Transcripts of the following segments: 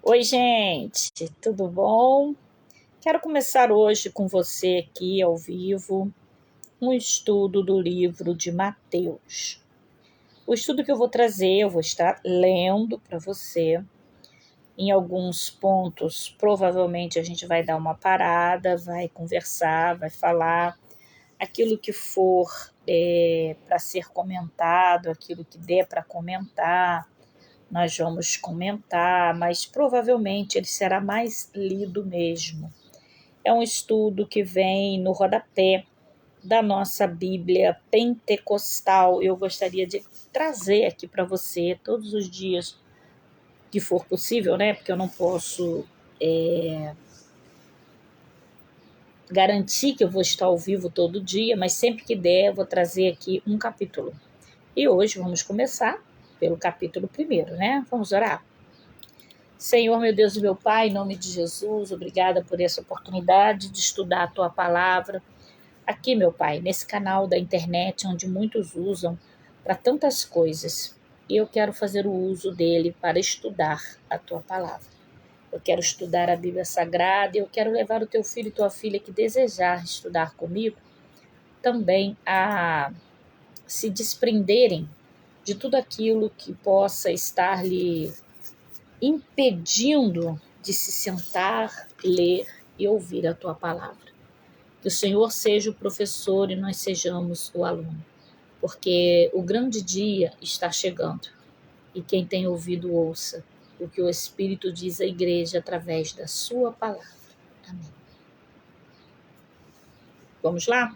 Oi, gente, tudo bom? Quero começar hoje com você aqui ao vivo um estudo do livro de Mateus. O estudo que eu vou trazer, eu vou estar lendo para você. Em alguns pontos, provavelmente a gente vai dar uma parada, vai conversar, vai falar aquilo que for para ser comentado, aquilo que der para comentar. Nós vamos comentar, mas provavelmente ele será mais lido mesmo. É um estudo que vem no rodapé da nossa Bíblia Pentecostal. Eu gostaria de trazer aqui para você todos os dias que for possível, né? Porque eu não posso garantir que eu vou estar ao vivo todo dia, mas sempre que der, eu vou trazer aqui um capítulo. E hoje vamos começar pelo capítulo 1, né? Vamos orar? Senhor, meu Deus e meu Pai, em nome de Jesus, obrigada por essa oportunidade de estudar a Tua palavra. Aqui, meu Pai, nesse canal da internet, onde muitos usam para tantas coisas. E eu quero fazer o uso dele para estudar a Tua palavra. Eu quero estudar a Bíblia Sagrada e eu quero levar o Teu filho e Tua filha que desejar estudar comigo também a se desprenderem de tudo aquilo que possa estar lhe impedindo de se sentar, ler e ouvir a Tua palavra. Que o Senhor seja o professor e nós sejamos o aluno, porque o grande dia está chegando e quem tem ouvido ouça o que o Espírito diz à igreja através da sua palavra. Amém. Vamos lá?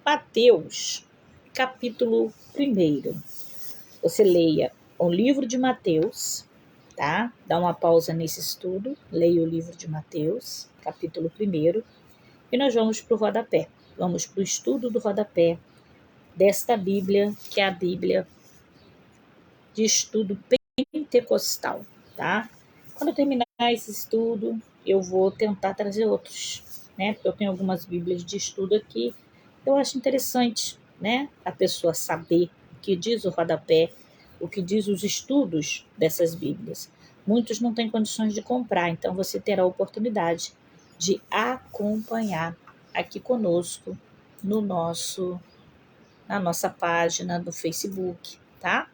Mateus, capítulo 1. Você leia o livro de Mateus, tá? Dá uma pausa nesse estudo, leia o livro de Mateus, capítulo 1, e nós vamos para o rodapé. Vamos para o estudo do rodapé desta Bíblia, que é a Bíblia de estudo pentecostal, tá? Quando eu terminar esse estudo, eu vou tentar trazer outros, né? Porque eu tenho algumas Bíblias de estudo aqui. Eu acho interessante, né? A pessoa saber o que diz o rodapé, o que diz os estudos dessas Bíblias. Muitos não têm condições de comprar, então você terá a oportunidade de acompanhar aqui conosco na nossa página do Facebook, tá?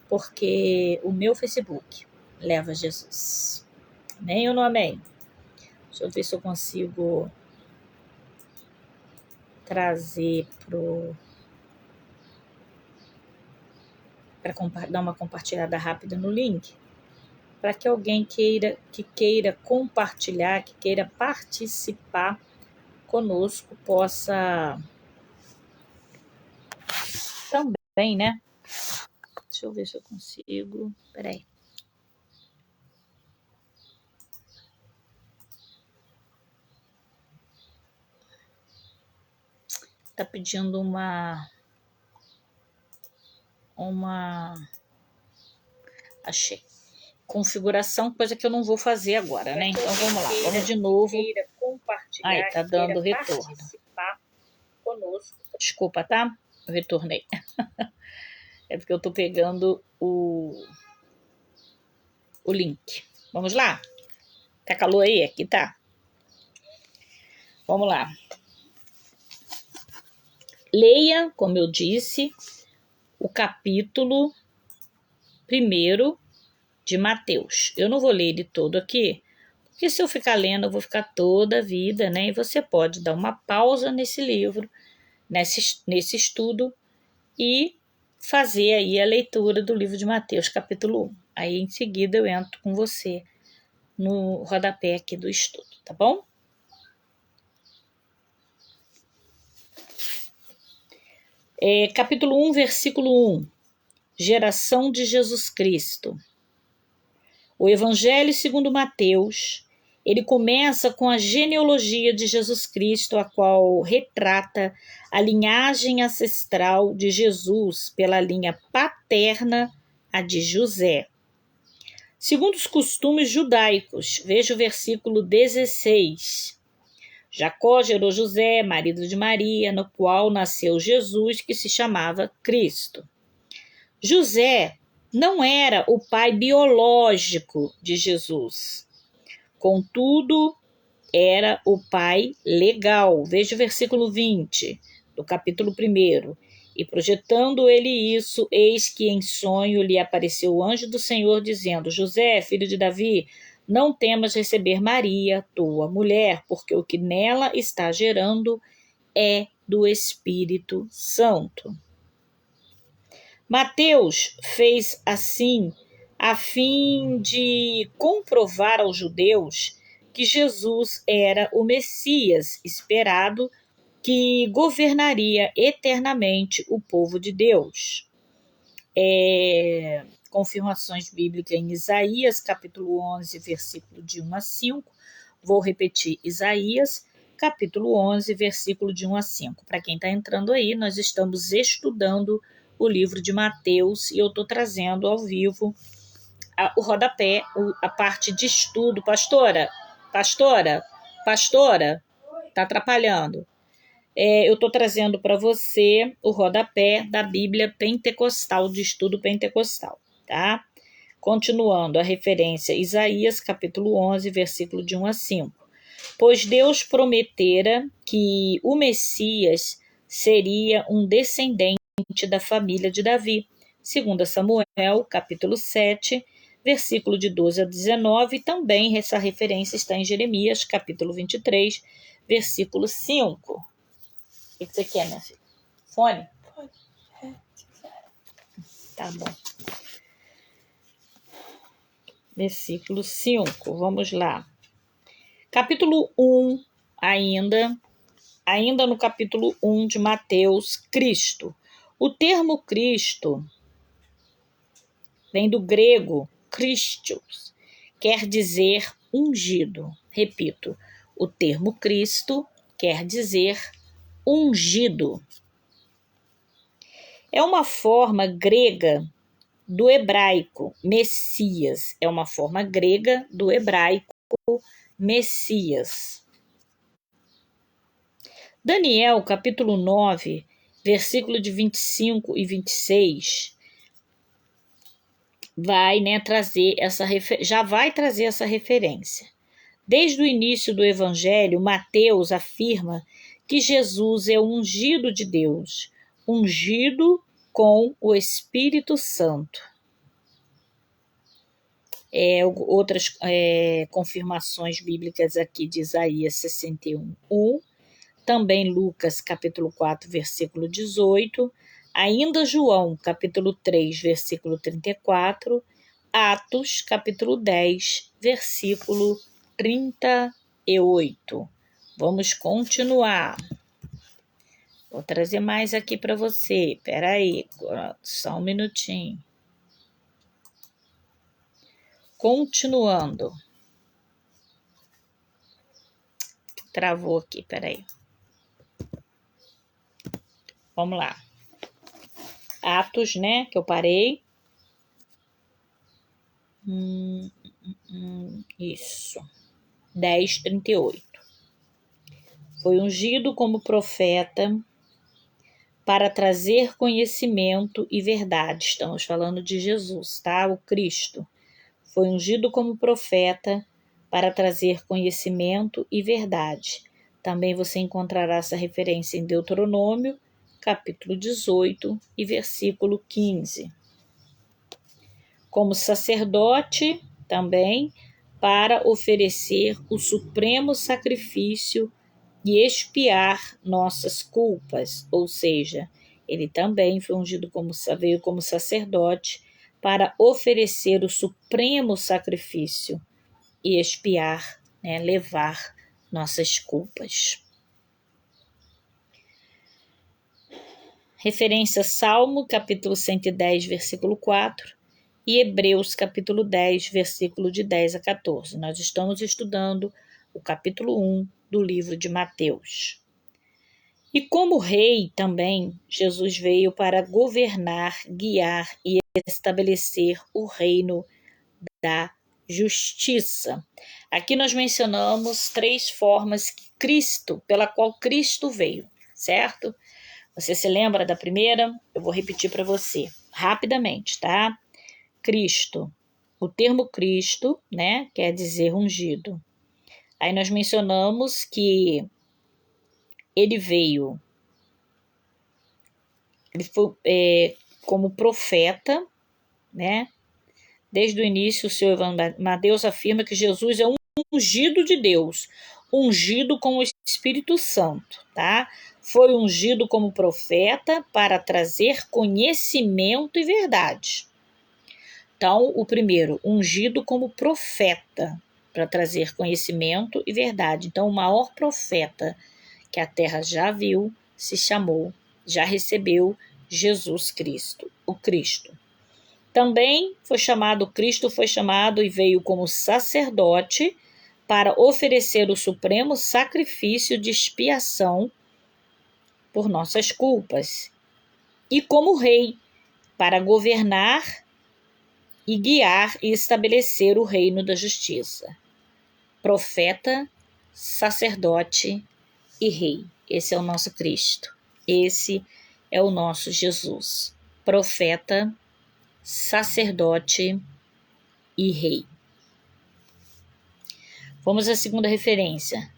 Porque o meu Facebook leva Jesus. Amém ou não amém? Deixa eu ver se eu consigo trazer para dar uma compartilhada rápida no link, para que alguém que queira compartilhar, que queira participar conosco, possa também, né? Deixa eu ver se eu consigo. Peraí. Tá pedindo uma achei configuração, coisa que eu não vou fazer agora, né? Então vamos lá, vamos de novo. Aí, tá dando retorno. Desculpa, tá? Eu retornei. É porque eu tô pegando o link. Vamos lá? Tá calor aí? Aqui tá. Vamos lá. Leia, como eu disse, o capítulo 1 de Mateus. Eu não vou ler ele todo aqui, porque se eu ficar lendo, eu vou ficar toda a vida, né? E você pode dar uma pausa nesse livro, nesse estudo, e fazer aí a leitura do livro de Mateus, capítulo 1. Aí, em seguida, eu entro com você no rodapé aqui do estudo, tá bom? Capítulo 1, versículo 1. Geração de Jesus Cristo. O Evangelho segundo Mateus, ele começa com a genealogia de Jesus Cristo, a qual retrata a linhagem ancestral de Jesus pela linha paterna, a de José. Segundo os costumes judaicos, veja o versículo 16. Jacó gerou José, marido de Maria, no qual nasceu Jesus, que se chamava Cristo. José não era o pai biológico de Jesus. Contudo, era o pai legal. Veja o versículo 20 do capítulo 1. E projetando ele isso, eis que em sonho lhe apareceu o anjo do Senhor, dizendo: José, filho de Davi, não temas receber Maria, tua mulher, porque o que nela está gerando é do Espírito Santo. Mateus fez assim a fim de comprovar aos judeus que Jesus era o Messias esperado, que governaria eternamente o povo de Deus. Confirmações bíblicas em Isaías, capítulo 11, versículo de 1 a 5. Vou repetir, Isaías, capítulo 11, versículo de 1 a 5. Para quem está entrando aí, nós estamos estudando o livro de Mateus e eu estou trazendo ao vivo o rodapé, a parte de estudo. Pastora, está atrapalhando. Eu estou trazendo para você o rodapé da Bíblia Pentecostal, de estudo pentecostal, tá? Continuando, a referência Isaías, capítulo 11, versículo de 1 a 5. Pois Deus prometera que o Messias seria um descendente da família de Davi. 2 Samuel, capítulo 7, versículo de 12 a 19. Também essa referência está em Jeremias, capítulo 23, versículo 5. O que você quer, minha filha? Fone? Pode. Tá bom. Versículo 5, vamos lá. Capítulo 1, ainda no capítulo 1 de Mateus, Cristo. O termo Cristo vem do grego Christos, quer dizer ungido. Repito, o termo Cristo quer dizer ungido. É uma forma grega do hebraico, Messias. É uma forma grega do hebraico, Messias. Daniel, capítulo 9, versículo de 25 e 26, já vai trazer essa referência. Desde o início do Evangelho, Mateus afirma que Jesus é o ungido de Deus, ungido com o Espírito Santo. Outras confirmações bíblicas aqui de Isaías 61:1, também Lucas capítulo 4, versículo 18, ainda João capítulo 3, versículo 34, Atos capítulo 10, versículo 38. Vamos continuar. Vou trazer mais aqui para você. Espera aí, só um minutinho. Continuando. Travou aqui, peraí. Vamos lá. Atos, né, que eu parei. Isso. 10:38. Foi ungido como profeta para trazer conhecimento e verdade. Estamos falando de Jesus, tá? O Cristo. Foi ungido como profeta para trazer conhecimento e verdade. Também você encontrará essa referência em Deuteronômio, capítulo 18 e versículo 15. Como sacerdote, também, para oferecer o supremo sacrifício e expiar nossas culpas, ou seja, ele também foi ungido veio como sacerdote para oferecer o supremo sacrifício e expiar, né, levar nossas culpas. Referência Salmo, capítulo 110, versículo 4, e Hebreus, capítulo 10, versículo de 10 a 14. Nós estamos estudando o capítulo 1 do livro de Mateus. E como rei também, Jesus veio para governar, guiar e estabelecer o reino da justiça. Aqui nós mencionamos 3 formas pela qual Cristo veio, certo? Você se lembra da primeira? Eu vou repetir para você rapidamente, tá? Cristo. O termo Cristo, né, quer dizer ungido. Aí nós mencionamos que ele veio, ele foi como profeta, né? Desde o início, o Senhor Mateus afirma que Jesus é um ungido de Deus, ungido com o Espírito Santo, tá? Foi ungido como profeta para trazer conhecimento e verdade. Então, o primeiro, ungido como profeta, para trazer conhecimento e verdade. Então, o maior profeta que a terra já viu se chamou, já recebeu Jesus Cristo, o Cristo. Também Cristo foi chamado e veio como sacerdote para oferecer o supremo sacrifício de expiação por nossas culpas. E como rei, para governar e guiar e estabelecer o reino da justiça. Profeta, sacerdote e rei. Esse é o nosso Cristo. Esse é o nosso Jesus. Profeta, sacerdote e rei. Vamos à segunda referência.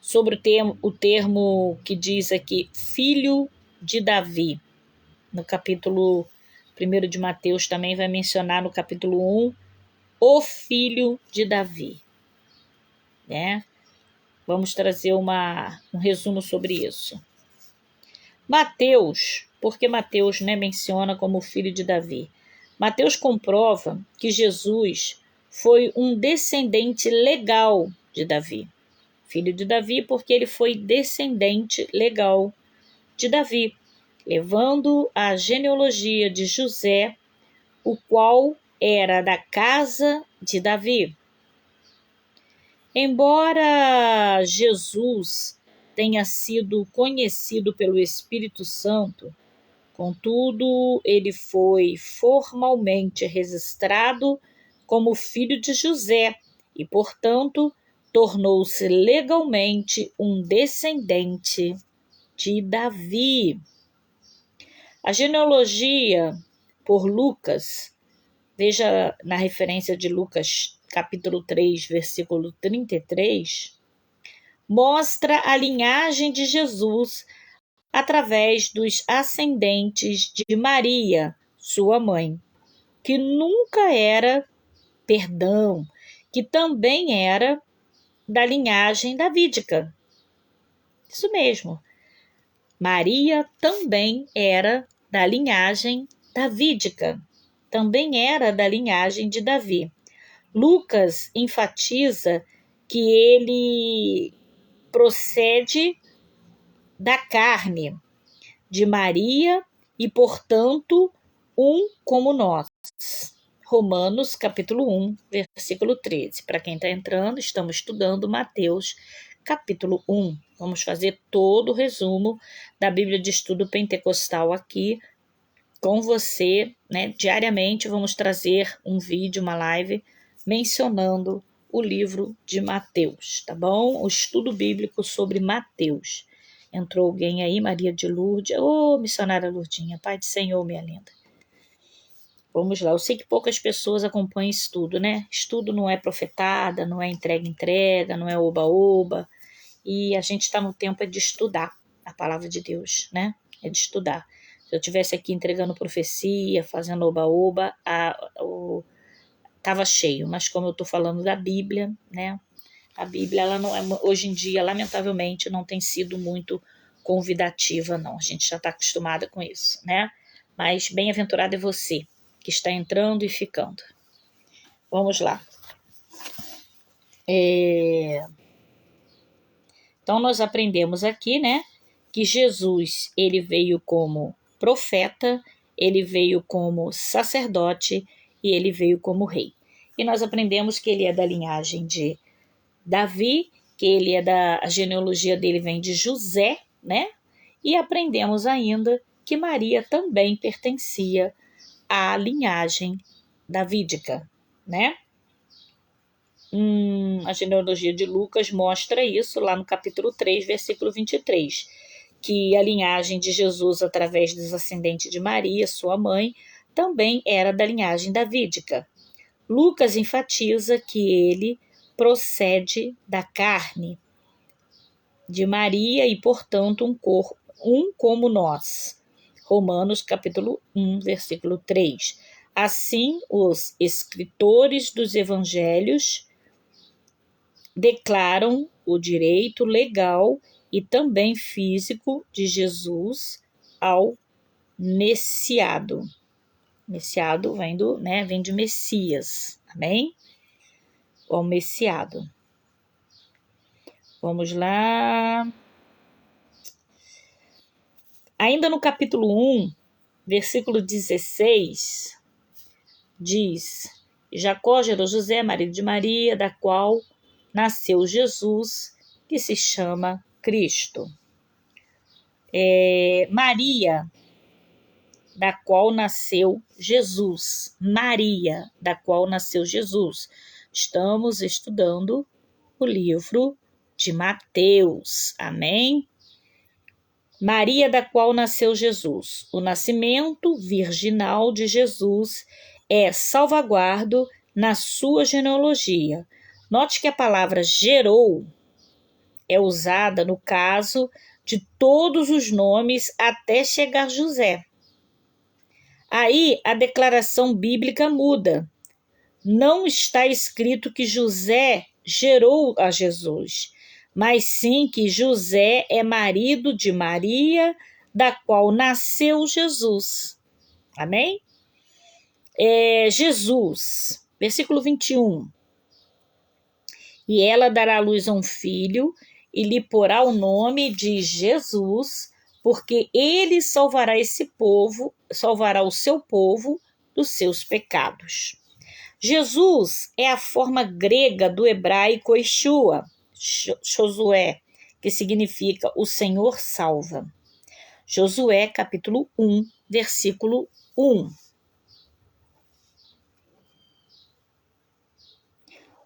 Sobre o termo que diz aqui, filho de Davi. No capítulo 1 de Mateus também vai mencionar no capítulo 1, o filho de Davi. Né? Vamos trazer um resumo sobre isso. Mateus, porque Mateus, né, menciona como filho de Davi? Mateus comprova que Jesus foi um descendente legal de Davi. Filho de Davi porque ele foi descendente legal de Davi, levando a genealogia de José, o qual era da casa de Davi. Embora Jesus tenha sido conhecido pelo Espírito Santo, contudo, ele foi formalmente registrado como filho de José e, portanto, tornou-se legalmente um descendente de Davi. A genealogia por Lucas, veja na referência de Lucas capítulo 3, versículo 33, mostra a linhagem de Jesus através dos ascendentes de Maria, sua mãe, que que também era da linhagem davídica. Isso mesmo. Maria também era da linhagem davídica, também era da linhagem de Davi. Lucas enfatiza que ele procede da carne de Maria e, portanto, um como nós. Romanos, capítulo 1, versículo 13. Para quem está entrando, estamos estudando Mateus, capítulo 1. Vamos fazer todo o resumo da Bíblia de Estudo Pentecostal aqui com você, né? Diariamente vamos trazer um vídeo, uma live, mencionando o livro de Mateus, tá bom? O estudo bíblico sobre Mateus. Entrou alguém aí, Maria de Lourdes. Ô, missionária Lourdinha, Pai do Senhor, minha linda. Vamos lá, eu sei que poucas pessoas acompanham estudo, né? Estudo não é profetada, não é entrega, não é oba-oba. E a gente está no tempo de estudar a palavra de Deus, né? É de estudar. Se eu estivesse aqui entregando profecia, fazendo oba-oba, estava cheio. Mas como eu estou falando da Bíblia, né? A Bíblia, ela não é, hoje em dia, lamentavelmente, não tem sido muito convidativa, não. A gente já está acostumada com isso, né? Mas bem-aventurado é você que está entrando e ficando. Vamos lá. Então, nós aprendemos aqui, né, que Jesus, ele veio como profeta, ele veio como sacerdote e ele veio como rei. E nós aprendemos que ele é da linhagem de Davi, que ele é a genealogia dele vem de José, né? E aprendemos ainda que Maria também pertencia à linhagem davídica, né? A genealogia de Lucas mostra isso lá no capítulo 3, versículo 23, que a linhagem de Jesus através dos ascendentes de Maria, sua mãe, também era da linhagem davídica. Lucas enfatiza que ele procede da carne de Maria e, portanto, um como nós. Romanos capítulo 1, versículo 3. Assim, os escritores dos evangelhos declaram o direito legal e também físico de Jesus ao Messiado. Messiado vem de Messias, amém? Ao Messiado. Vamos lá. Ainda no capítulo 1, versículo 16, diz: Jacó gerou José, marido de Maria, da qual nasceu Jesus, que se chama Cristo. Maria, da qual nasceu Jesus. Maria, da qual nasceu Jesus. Estamos estudando o livro de Mateus. Amém? Maria, da qual nasceu Jesus. O nascimento virginal de Jesus é salvaguardo na sua genealogia. Note que a palavra gerou é usada no caso de todos os nomes até chegar José. Aí a declaração bíblica muda. Não está escrito que José gerou a Jesus, mas sim que José é marido de Maria, da qual nasceu Jesus. Amém? Jesus, versículo 21. E ela dará à luz a um filho, e lhe porá o nome de Jesus, porque ele salvará salvará o seu povo dos seus pecados. Jesus é a forma grega do hebraico Yeshua, Josué, que significa o Senhor salva. Josué, capítulo 1, versículo 1.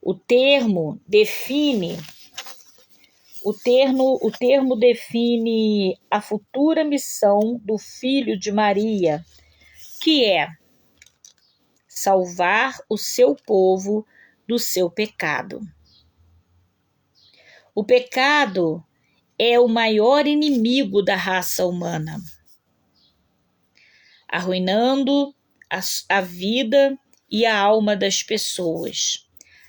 O termo define a futura missão do Filho de Maria, que é salvar o seu povo do seu pecado. O pecado é o maior inimigo da raça humana, arruinando a vida e a alma das pessoas.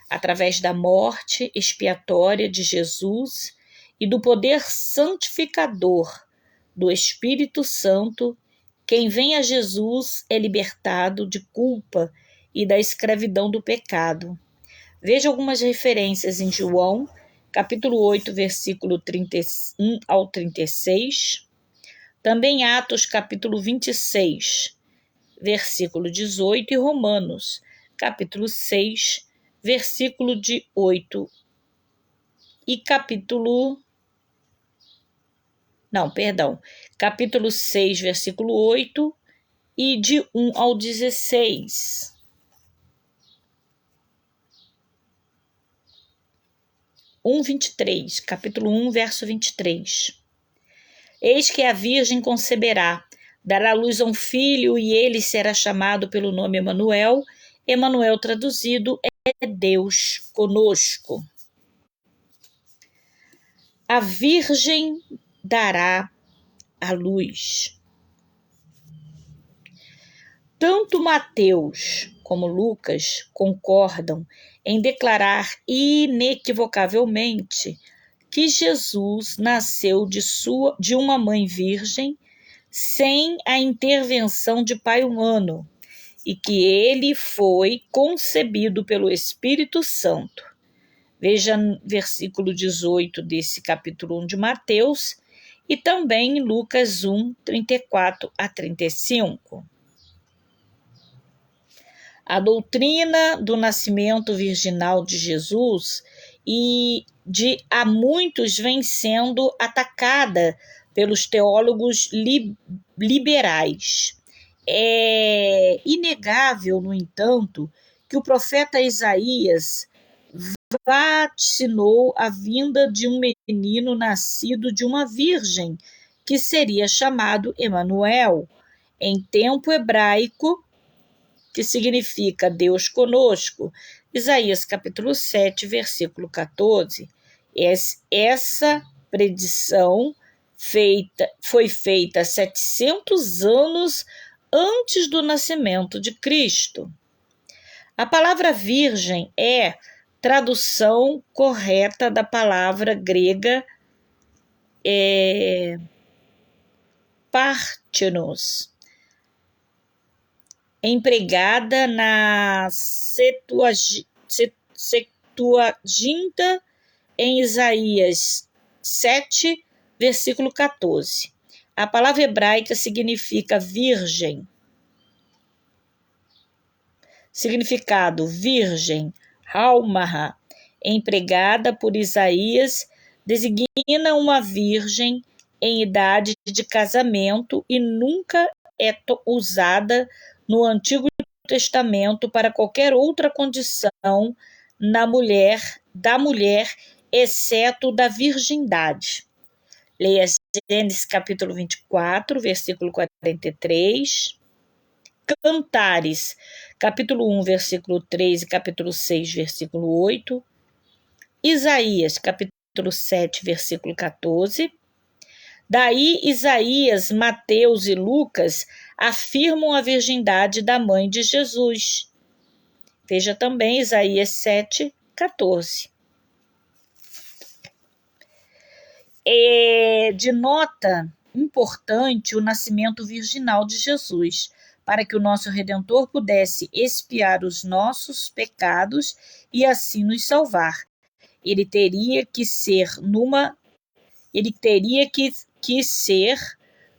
Através da morte expiatória de Jesus e do poder santificador do Espírito Santo, quem vem a Jesus é libertado de culpa e da escravidão do pecado. Veja algumas referências em João, capítulo 8, versículo 31 ao 36. Também Atos, capítulo 26, versículo 18, e Romanos, capítulo 6, versículo de 8 e capítulo 6, versículo 8 e de 1 ao 16. Capítulo 1, verso 23. Eis que a Virgem conceberá, dará à luz a um filho, e ele será chamado pelo nome Emanuel. Emanuel traduzido é Deus conosco. A Virgem dará à luz. Tanto Mateus como Lucas concordam em declarar inequivocavelmente que Jesus nasceu de uma mãe virgem sem a intervenção de pai humano e que ele foi concebido pelo Espírito Santo. Veja versículo 18 desse capítulo 1 de Mateus e também em Lucas 1, 34 a 35. A doutrina do nascimento virginal de Jesus há muitos vem sendo atacada pelos teólogos liberais. É inegável, no entanto, que o profeta Isaías vaticinou a vinda de um menino nascido de uma virgem, que seria chamado Emanuel. Em tempo hebraico, que significa Deus conosco, Isaías capítulo 7, versículo 14. Essa predição foi feita 700 anos antes do nascimento de Cristo. A palavra virgem é tradução correta da palavra grega parthenos, empregada na Septuaginta em Isaías 7, versículo 14. A palavra hebraica significa virgem. Significado: virgem, halmarra, empregada por Isaías, designa uma virgem em idade de casamento e nunca é usada no Antigo Testamento para qualquer outra condição da mulher, exceto da virgindade. Leia Gênesis capítulo 24, versículo 43. Cantares, capítulo 1, versículo 3 e capítulo 6, versículo 8. Isaías, capítulo 7, versículo 14. Daí, Isaías, Mateus e Lucas afirmam a virgindade da mãe de Jesus. Veja também Isaías 7, 14. De nota importante o nascimento virginal de Jesus, para que o nosso Redentor pudesse expiar os nossos pecados e assim nos salvar. Ele teria que ser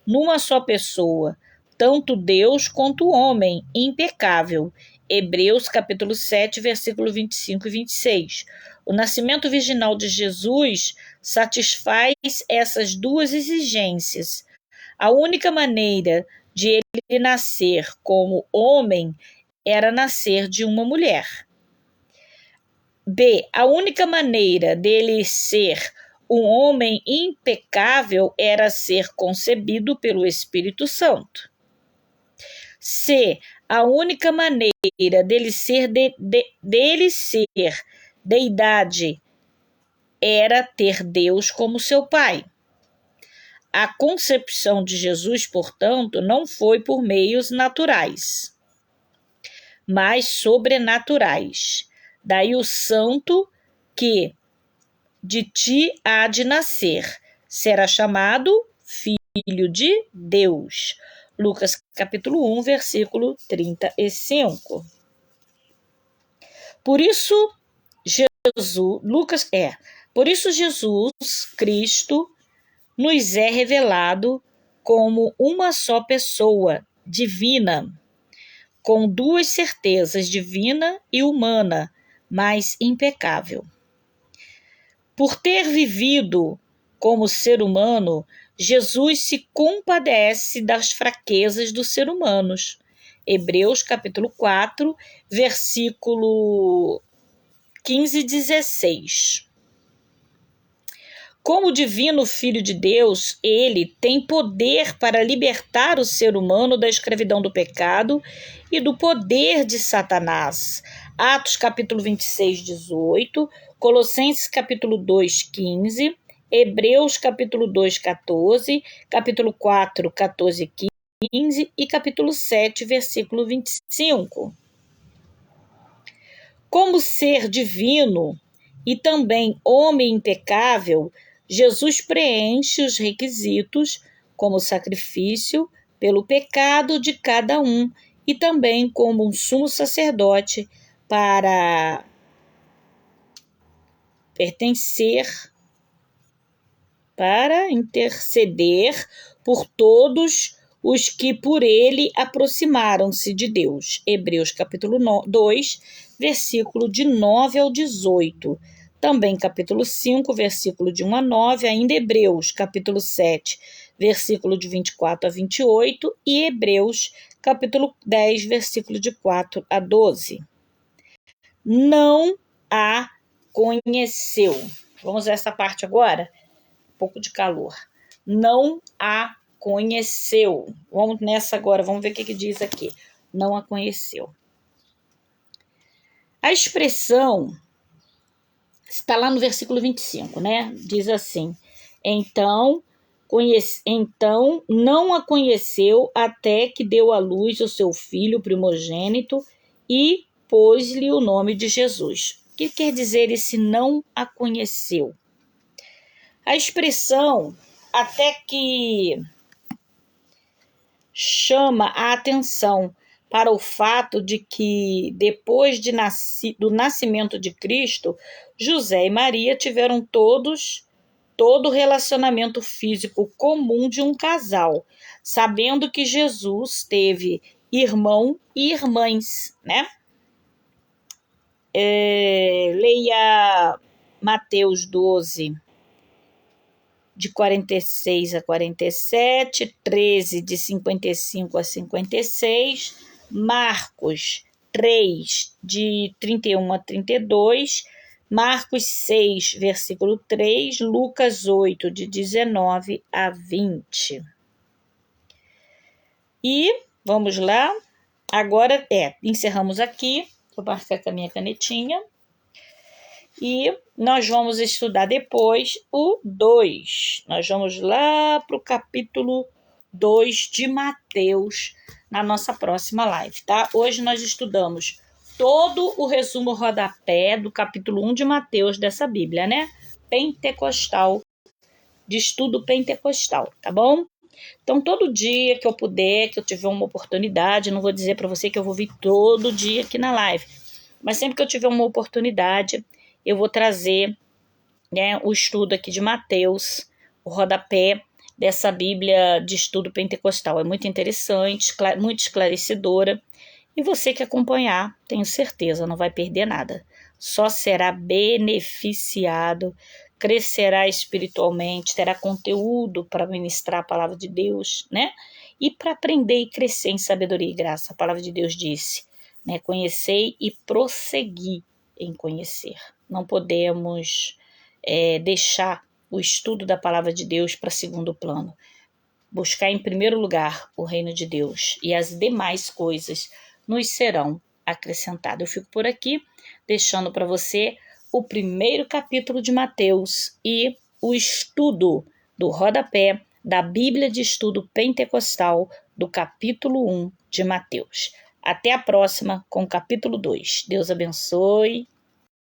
numa só pessoa, tanto Deus quanto homem, impecável. Hebreus capítulo 7, versículo 25 e 26. O nascimento virginal de Jesus satisfaz essas duas exigências. A única maneira de ele nascer como homem era nascer de uma mulher. B. A única maneira dele ser um homem impecável era ser concebido pelo Espírito Santo. C. A única maneira dele ser deidade era ter Deus como seu pai. A concepção de Jesus, portanto, não foi por meios naturais, mas sobrenaturais. Daí o santo que de ti há de nascer será chamado Filho de Deus. Lucas capítulo 1, versículo 35. Por isso Jesus Cristo nos é revelado como uma só pessoa divina, com duas certezas, divina e humana, mas impecável. Por ter vivido como ser humano, Jesus se compadece das fraquezas dos seres humanos. Hebreus capítulo 4, versículo 15 e 16. Como divino Filho de Deus, ele tem poder para libertar o ser humano da escravidão do pecado e do poder de Satanás. Atos capítulo 26, 18, Colossenses capítulo 2, 15, Hebreus capítulo 2, 14, capítulo 4, 14 e 15 e capítulo 7, versículo 25. Como ser divino e também homem impecável, Jesus preenche os requisitos como sacrifício pelo pecado de cada um e também como um sumo sacerdote para interceder por todos os que por ele aproximaram-se de Deus. Hebreus capítulo 2, versículo de 9 ao 18. Também capítulo 5, versículo de 1 a 9, ainda Hebreus, capítulo 7, versículo de 24 a 28, e Hebreus, capítulo 10, versículo de 4 a 12. Não a conheceu. Vamos a essa parte agora? Um pouco de calor. Não a conheceu. Vamos nessa agora, vamos ver o que diz aqui. Não a conheceu. A expressão está lá no versículo 25, né? Diz assim: então não a conheceu até que deu à luz o seu filho primogênito e pôs-lhe o nome de Jesus. O que quer dizer esse não a conheceu? A expressão até que chama a atenção para o fato de que, depois do nascimento de Cristo, José e Maria tiveram todo o relacionamento físico comum de um casal, sabendo que Jesus teve irmão e irmãs, né? Leia Mateus 12, de 46 a 47, 13, de 55 a 56, Marcos 3, de 31 a 32, Marcos 6, versículo 3, Lucas 8, de 19 a 20. E vamos lá, agora encerramos aqui, vou marcar com a minha canetinha. E nós vamos estudar depois o 2. Nós vamos lá para o capítulo 2 de Mateus na nossa próxima live, tá? Hoje nós estudamos todo o resumo rodapé do capítulo 1 de Mateus dessa Bíblia, né? Pentecostal, de estudo pentecostal, tá bom? Então, todo dia que eu puder, que eu tiver uma oportunidade, não vou dizer para você que eu vou vir todo dia aqui na live, mas sempre que eu tiver uma oportunidade, eu vou trazer, né, o estudo aqui de Mateus, o rodapé dessa Bíblia de estudo pentecostal. É muito interessante, muito esclarecedora. E você que acompanhar, tenho certeza, não vai perder nada. Só será beneficiado, crescerá espiritualmente, terá conteúdo para ministrar a palavra de Deus, né? E para aprender e crescer em sabedoria e graça. A palavra de Deus disse, né? Conhecei e prossegui em conhecer. Não podemos deixar o estudo da palavra de Deus para segundo plano. Buscar em primeiro lugar o reino de Deus e as demais coisas nos serão acrescentadas. Eu fico por aqui, deixando para você o primeiro capítulo de Mateus e o estudo do rodapé da Bíblia de Estudo Pentecostal do capítulo 1 de Mateus. Até a próxima com o capítulo 2. Deus abençoe.